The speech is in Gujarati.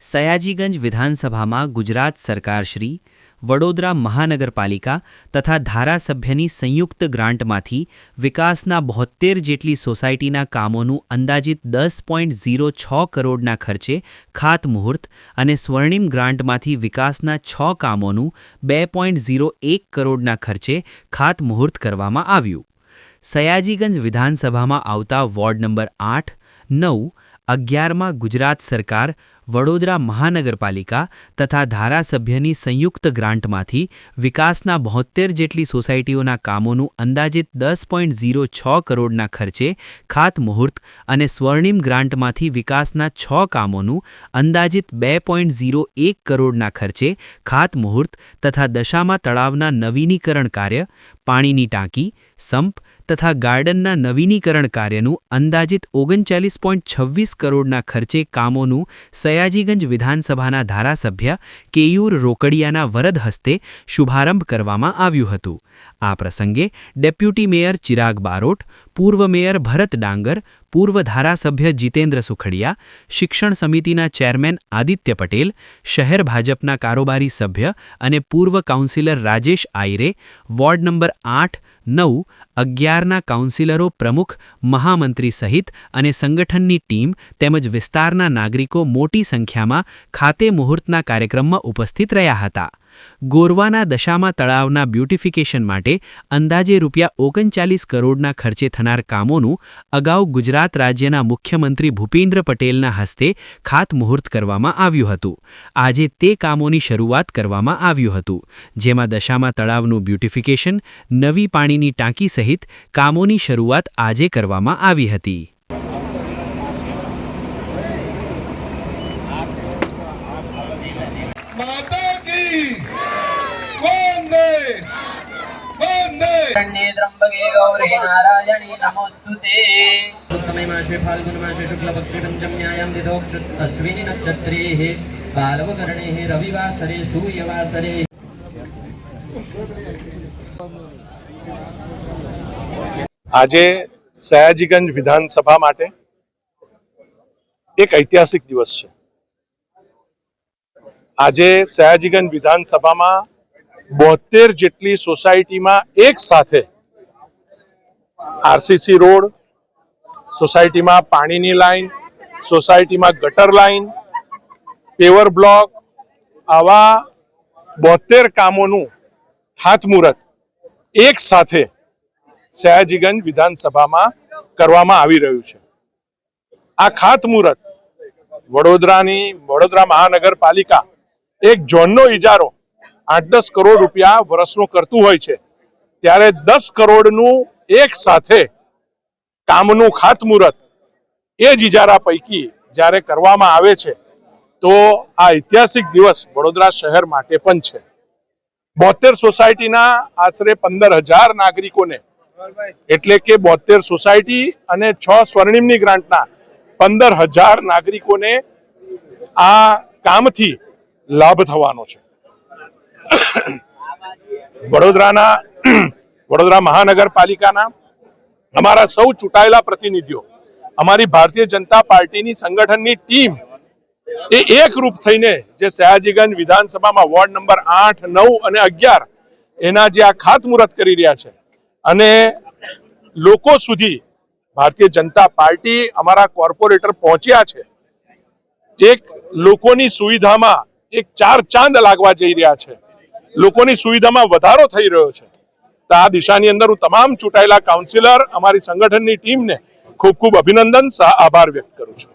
સયાજીગંજ વિધાનસભામાં ગુજરાત સરકારશ્રી, વડોદરા મહાનગરપાલિકા તથા ધારાસભ્યની સંયુક્ત ગ્રાન્ટમાંથી વિકાસના 72 જેટલી સોસાયટીના કામોનું અંદાજિત 10.06 કરોડના ખર્ચે ખાતમુહૂર્ત અને સ્વર્ણિમ ગ્રાન્ટમાંથી વિકાસના 6 કામોનું 2.01 કરોડના ખર્ચે ખાતમુહૂર્ત કરવામાં આવ્યું. સયાજીગંજ વિધાનસભામાં આવતા વોર્ડ નંબર 8, 9, 11માં ગુજરાત સરકાર, વડોદરા મહાનગરપાલિકા તથા ધારાસભ્યની સંયુક્ત ગ્રાન્ટમાંથી વિકાસના 72 જેટલી સોસાયટીઓના કામોનું અંદાજિત 10.06 કરોડના ખર્ચે ખાતમુહૂર્ત અને સ્વર્ણિમ ગ્રાન્ટમાંથી વિકાસના 6 કામોનું અંદાજિત 2.01 કરોડના ખર્ચે ખાતમુહૂર્ત તથા દશામા તળાવના નવીનીકરણ કાર્ય, પાણીની ટાંકી, સંપ તથા ગાર્ડનના નવીનીકરણ કાર્યનું અંદાજિત 39.26 કરોડના ખર્ચે કામોનું સયાજીગંજ વિધાનસભાના ધારાસભ્ય કેયુર રોકડિયાના વરદ હસ્તે શુભારંભ કરવામાં આવ્યું હતું. આ પ્રસંગે ડેપ્યુટી મેયર ચિરાગ બારોટ, પૂર્વ મેયર ભરત ડાંગર, પૂર્વ ધારાસભ્ય જીતેન્દ્ર સુખડિયા, શિક્ષણ સમિતિના ચેરમેન આદિત્ય પટેલ, શહેર ભાજપના કારોબારી સભ્ય અને પૂર્વ કાઉન્સિલર રાજેશ આયરે, વોર્ડ નંબર 8, 9, 11ના કાઉન્સિલરો પ્રમુખ, મહામંત્રી સહિત અને સંગઠનની ટીમ તેમજ વિસ્તારના નાગરિકો મોટી સંખ્યામાં ખાતે મુહૂર્તના કાર્યક્રમમાં ઉપસ્થિત રહ્યા હતા. ગોરવાના દશામા તળાવના બ્યુટિફિકેશન માટે અંદાજે ₹39 કરોડના ખર્ચે થનાર કામોનું અગાઉ ગુજરાત રાજ્યના મુખ્યમંત્રી ભૂપેન્દ્ર પટેલના હસ્તે ખાતમુહૂર્ત કરવામાં આવ્યું હતું. આજે તે કામોની શરૂઆત કરવામાં આવ્યું હતું, જેમાં દશામા તળાવનું બ્યુટિફિકેશન, નવી પાણીની ટાંકી સહિત કામોની શરૂઆત આજે કરવામાં આવી હતી. त्र्यंबके गौरी नारायणी नमोस्तुते. उत्तमे मासे फाल्गुन मासे शुक्ल पक्षे पंचम्यायां दिदोक्ष अश्विनी नक्षत्रेः बालवकर्णेः रविवासरे सूर्यवासरे. આજે સયાજીગંજ વિધાનસભા માટે એક ઐતિહાસિક દિવસ છે. આજે સયાજીગંજ વિધાનસભામાં 72 જેટલી સોસાયટીમાં એક સાથે આરસીસી રોડ, સોસાયટીમાં પાણીની લાઈન, સોસાયટીમાં ગટર લાઈન, પેવર બ્લોક, આવા 72 કામોનું ખાતમુહૂર્ત એક સાથે સયાજીગંજ વિધાનસભામાં કરવામાં આવી રહ્યું છે. આ ખાતમુહૂર્ત વડોદરા મહાનગરપાલિકા એક ઝોનનો ઇજારો 8-10 કરોડ રૂપિયા વર્ષનો કરતું હોય છે, ત્યારે 10 કરોડનું એક સાથે કામનું ખાતમુહૂર્ત એ જ ઇજારા પૈકી જ્યારે કરવામાં આવે છે, તો આ ઐતિહાસિક દિવસ વડોદરા શહેર માટે પણ છે. 72 સોસાયટીના આશરે 15,000 નાગરિકોને, એટલે કે 72 સોસાયટી અને 6 સ્વર્ણિમની ગ્રાન્ટના 15,000 નાગરિકોને આ કામથી લાભ થવાનો છે. વડોદરા મહાનગરપાલિકાના અમારા સૌ ચૂંટાયેલા પ્રતિનિધિઓ, અમારી ભારતીય જનતા પાર્ટીની સંગઠનની ટીમ એ એકરૂપ થઈને જે સયાજીગંજ વિધાનસભામાં વોર્ડ નંબર 8, 9 અને 11 એના જે આ ખાતમુહૂર્ત કરી રહ્યા છે, અને લોકો સુધી ભારતીય જનતા પાર્ટી, અમારા કોર્પોરેટર પહોંચ્યા છે. એક લોકોની સુવિધામાં એક 4 ચાંદ લાગવા જઈ રહ્યા છે. લોકોની સુવિધામાં વધારો થઈ રહ્યો છે. તો આ દિશાની અંદર હું તમામ ચૂંટાયેલા કાઉન્સિલર, અમારી સંગઠનની ટીમને ખૂબ ખૂબ અભિનંદન, આભાર વ્યક્ત કરું છું.